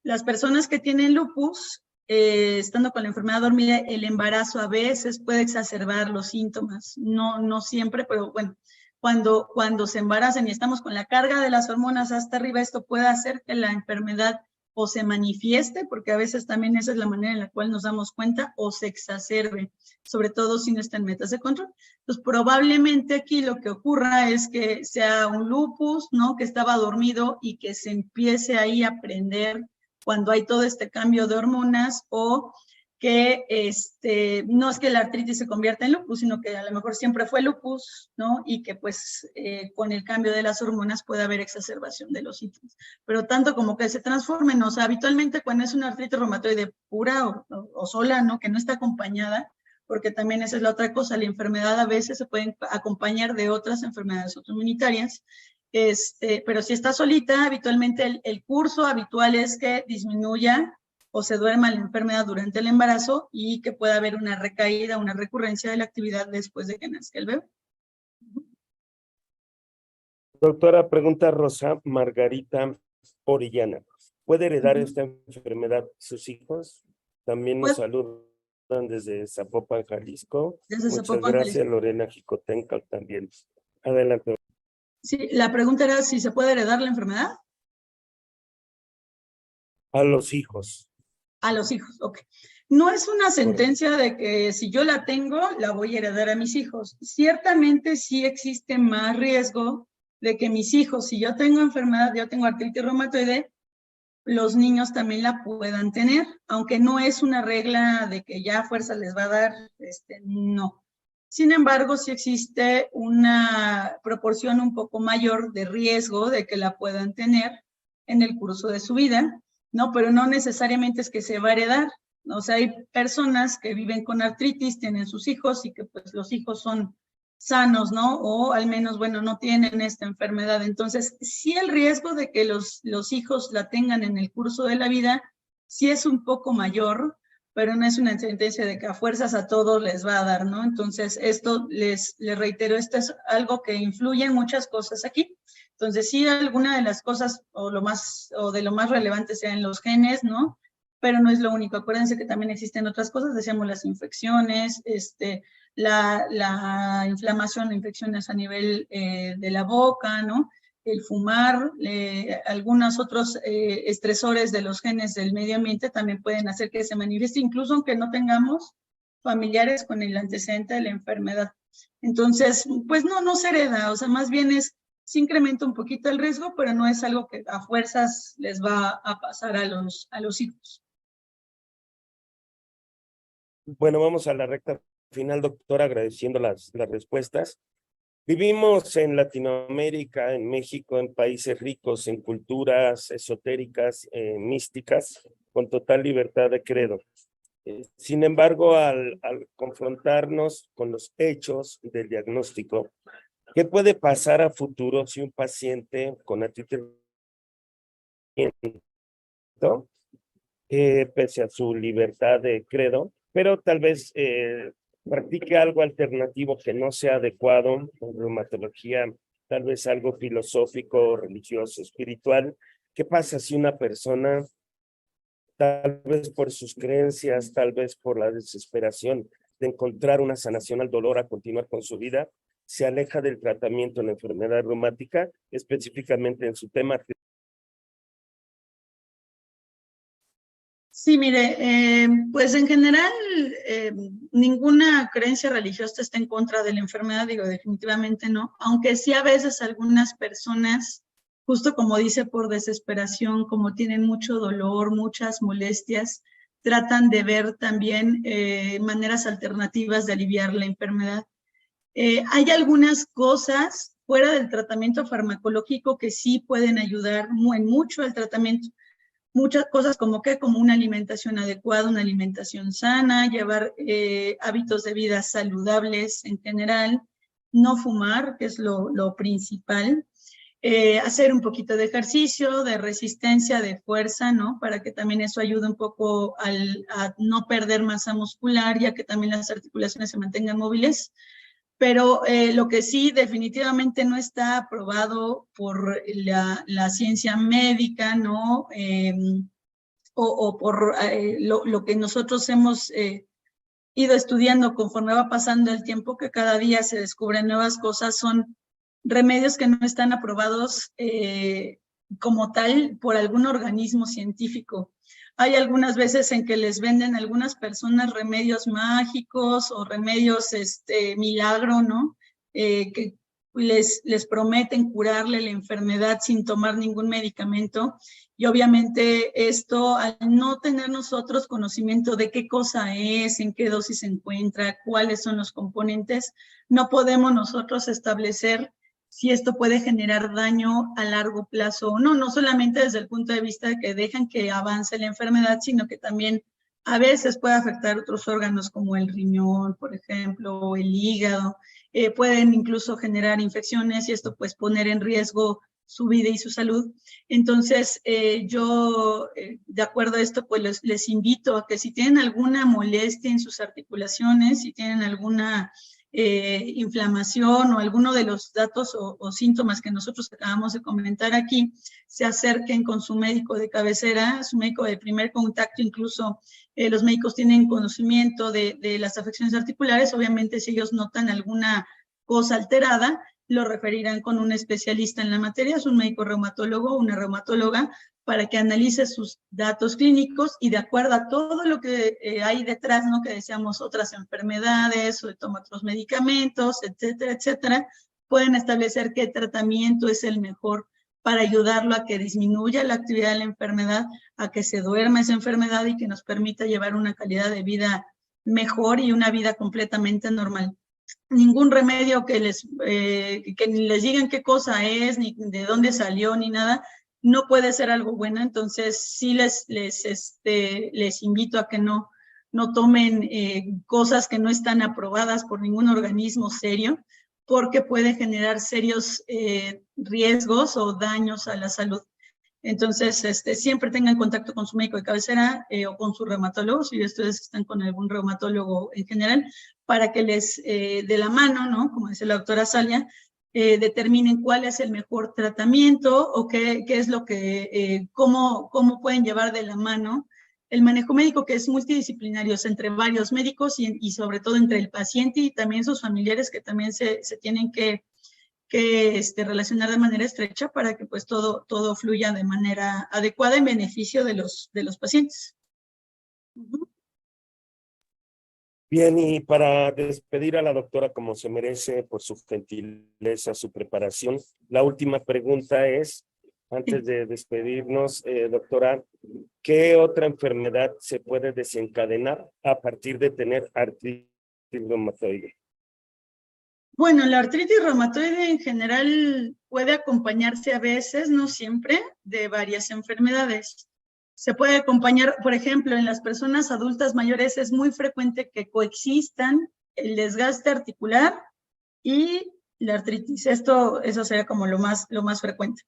Las personas que tienen lupus, estando con la enfermedad dormida, el embarazo a veces puede exacerbar los síntomas, no siempre, pero bueno, cuando se embarazan y estamos con la carga de las hormonas hasta arriba, esto puede hacer que la enfermedad o se manifieste, porque a veces también esa es la manera en la cual nos damos cuenta, o se exacerbe, sobre todo si no está en metas de control. Entonces, probablemente aquí lo que ocurra es que sea un lupus, ¿no? Que estaba dormido y que se empiece ahí a prender cuando hay todo este cambio de hormonas, o que no es que la artritis se convierta en lupus, sino que a lo mejor siempre fue lupus, ¿no? Y que pues con el cambio de las hormonas puede haber exacerbación de los síntomas. Pero tanto como que se transformen, o sea, habitualmente cuando es una artritis reumatoide pura o sola, ¿no? Que no está acompañada, porque también esa es la otra cosa, la enfermedad a veces se puede acompañar de otras enfermedades autoinmunitarias, pero si está solita, habitualmente el curso habitual es que disminuya o se duerma la enfermedad durante el embarazo y que pueda haber una recaída, una recurrencia de la actividad después de que nazca el bebé. Doctora, pregunta Rosa Margarita Orellana. ¿Puede heredar esta enfermedad sus hijos? También nos saludan desde Zapopan, Jalisco. Desde Muchas Zapopan, gracias, Jalisco. Lorena Jicotenca también. Adelante. Sí, la pregunta era si se puede heredar la enfermedad. A los hijos. A los hijos, ok. No es una sentencia de que si yo la tengo, la voy a heredar a mis hijos. Ciertamente sí existe más riesgo de que mis hijos, si yo tengo enfermedad, yo tengo artritis reumatoide, los niños también la puedan tener, aunque no es una regla de que ya a fuerza les va a dar, no. Sin embargo, sí existe una proporción un poco mayor de riesgo de que la puedan tener en el curso de su vida, ¿no? Pero no necesariamente es que se va a heredar. O sea, hay personas que viven con artritis, tienen sus hijos y que pues los hijos son sanos, ¿no? O al menos, bueno, no tienen esta enfermedad. Entonces, sí el riesgo de que los hijos la tengan en el curso de la vida, sí es un poco mayor, pero no es una sentencia de que a fuerzas a todos les va a dar, ¿no? Entonces, esto les reitero, esto es algo que influye en muchas cosas aquí. Entonces, sí, alguna de las cosas o de lo más relevante sean los genes, ¿no? Pero no es lo único. Acuérdense que también existen otras cosas, decíamos las infecciones, la inflamación, infecciones a nivel de la boca, ¿no? El fumar, algunos otros estresores de los genes del medio ambiente también pueden hacer que se manifieste, incluso aunque no tengamos familiares con el antecedente de la enfermedad. Entonces, pues no se hereda, o sea, más bien se incrementa un poquito el riesgo, pero no es algo que a fuerzas les va a pasar a los hijos. Bueno, vamos a la recta final, doctora, agradeciendo las respuestas. Vivimos en Latinoamérica, en México, en países ricos en culturas esotéricas, místicas, con total libertad de credo. Sin embargo, al confrontarnos con los hechos del diagnóstico, ¿qué puede pasar a futuro si un paciente con artritis pese a su libertad de credo, pero tal vez practique algo alternativo que no sea adecuado en reumatología, tal vez algo filosófico, religioso, espiritual? ¿Qué pasa si una persona, tal vez por sus creencias, tal vez por la desesperación de encontrar una sanación al dolor, a continuar con su vida, se aleja del tratamiento en la enfermedad reumática, específicamente en su tema? Sí, mire, pues en general ninguna creencia religiosa está en contra de la enfermedad, digo, definitivamente no, aunque sí a veces algunas personas, justo como dice, por desesperación, como tienen mucho dolor, muchas molestias, tratan de ver también maneras alternativas de aliviar la enfermedad. Hay algunas cosas fuera del tratamiento farmacológico que sí pueden ayudar en mucho al tratamiento. muchas cosas como una alimentación adecuada, una alimentación sana, llevar hábitos de vida saludables en general, no fumar, que es lo principal, hacer un poquito de ejercicio, de resistencia, de fuerza, ¿no? Para que también eso ayude un poco a no perder masa muscular, ya que también las articulaciones se mantengan móviles. Pero lo que sí definitivamente no está aprobado por la ciencia médica, ¿no? O por lo que nosotros hemos ido estudiando conforme va pasando el tiempo, que cada día se descubren nuevas cosas, son remedios que no están aprobados como tal por algún organismo científico. Hay algunas veces en que les venden a algunas personas remedios mágicos o remedios milagro, ¿no? Que les prometen curarle la enfermedad sin tomar ningún medicamento. Y obviamente esto, al no tener nosotros conocimiento de qué cosa es, en qué dosis se encuentra, cuáles son los componentes, no podemos nosotros establecer si esto puede generar daño a largo plazo o no, no solamente desde el punto de vista de que dejan que avance la enfermedad, sino que también a veces puede afectar otros órganos como el riñón, por ejemplo, o el hígado, pueden incluso generar infecciones y esto pues poner en riesgo su vida y su salud. Entonces, yo, de acuerdo a esto, pues les invito a que si tienen alguna molestia en sus articulaciones, si tienen alguna inflamación o alguno de los datos o síntomas que nosotros acabamos de comentar aquí, se acerquen con su médico de cabecera, su médico de primer contacto. Incluso los médicos tienen conocimiento de las afecciones articulares. Obviamente, si ellos notan alguna cosa alterada, lo referirán con un especialista en la materia, es un médico reumatólogo o una reumatóloga, para que analice sus datos clínicos y de acuerdo a todo lo que hay detrás, ¿no? Que decíamos otras enfermedades o toma otros medicamentos, etcétera, etcétera, pueden establecer qué tratamiento es el mejor para ayudarlo a que disminuya la actividad de la enfermedad, a que se duerma esa enfermedad y que nos permita llevar una calidad de vida mejor y una vida completamente normal. Ningún remedio que ni les digan qué cosa es, ni de dónde salió, ni nada, no puede ser algo bueno. Entonces sí les invito a que no tomen cosas que no están aprobadas por ningún organismo serio, porque puede generar serios riesgos o daños a la salud. Entonces, siempre tengan contacto con su médico de cabecera o con su reumatólogo, si ustedes están con algún reumatólogo en general, para que les de la mano, ¿no? Como dice la doctora Salia, determinen cuál es el mejor tratamiento o qué es lo que, cómo pueden llevar de la mano el manejo médico, que es multidisciplinario, entre varios médicos y sobre todo entre el paciente y también sus familiares, que también se tienen que relacionar de manera estrecha para que pues todo fluya de manera adecuada en beneficio de los pacientes. Bien, y para despedir a la doctora como se merece por su gentileza, su preparación, la última pregunta es, antes de despedirnos, doctora, ¿qué otra enfermedad se puede desencadenar a partir de tener artritis reumatoide? Bueno, la artritis reumatoide en general puede acompañarse a veces, no siempre, de varias enfermedades. Se puede acompañar, por ejemplo, en las personas adultas mayores es muy frecuente que coexistan el desgaste articular y la artritis. Eso sería como lo más frecuente.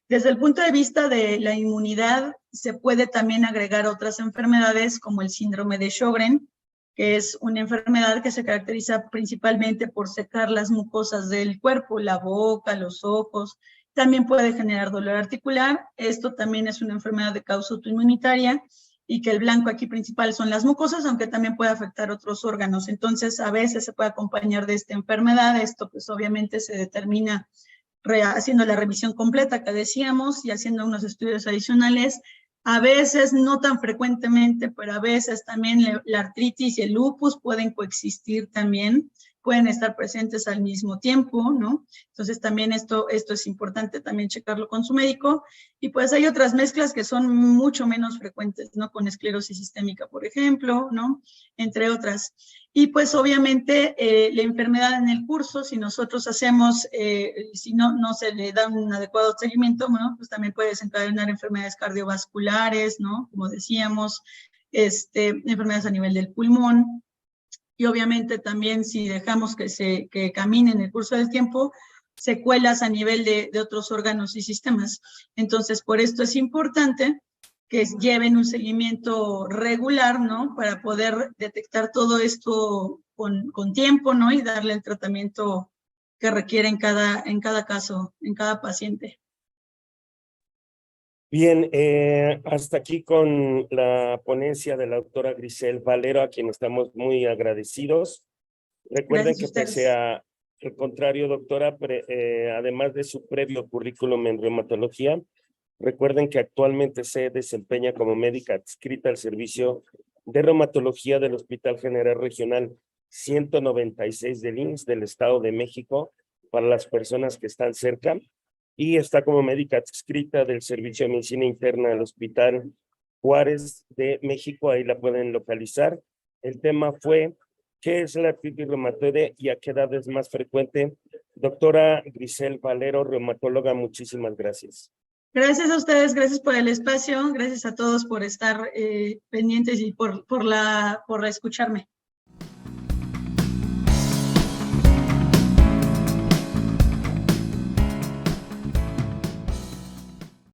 Desde el punto de vista de la inmunidad, se puede también agregar otras enfermedades como el síndrome de Sjögren, que es una enfermedad que se caracteriza principalmente por secar las mucosas del cuerpo, la boca, los ojos. También puede generar dolor articular. Esto también es una enfermedad de causa autoinmunitaria y que el blanco aquí principal son las mucosas, aunque también puede afectar otros órganos. Entonces, a veces se puede acompañar de esta enfermedad. Esto pues obviamente se determina haciendo la revisión completa que decíamos y haciendo unos estudios adicionales. A veces, no tan frecuentemente, pero a veces también la artritis y el lupus pueden coexistir también pueden estar presentes al mismo tiempo, ¿no? Entonces también esto es importante también checarlo con su médico. Y pues hay otras mezclas que son mucho menos frecuentes, ¿no? Con esclerosis sistémica, por ejemplo, ¿no? Entre otras. Y pues obviamente la enfermedad en el curso, si nosotros hacemos, si no se le da un adecuado seguimiento, bueno, pues también puede desencadenar enfermedades cardiovasculares, ¿no? Como decíamos, enfermedades a nivel del pulmón. Y obviamente también si dejamos que camine en el curso del tiempo, secuelas a nivel de otros órganos y sistemas. Entonces, por esto es importante que lleven un seguimiento regular, ¿no? Para poder detectar todo esto con tiempo, ¿no? Y darle el tratamiento que requiere en cada caso, en cada paciente. Bien, hasta aquí con la ponencia de la doctora Grisel Valero, a quien estamos muy agradecidos. Recuerden Gracias a que ustedes. pese a el contrario, doctora, además de su previo currículum en reumatología, recuerden que actualmente se desempeña como médica adscrita al servicio de reumatología del Hospital General Regional 196 del IMSS del Estado de México para las personas que están cerca, y está como médica adscrita del Servicio de Medicina Interna del Hospital Juárez de México. Ahí la pueden localizar. El tema fue: ¿qué es la artritis reumatoide y a qué edad es más frecuente? Doctora Grisel Valero, reumatóloga, muchísimas gracias. Gracias a ustedes, gracias por el espacio, gracias a todos por estar pendientes y por escucharme.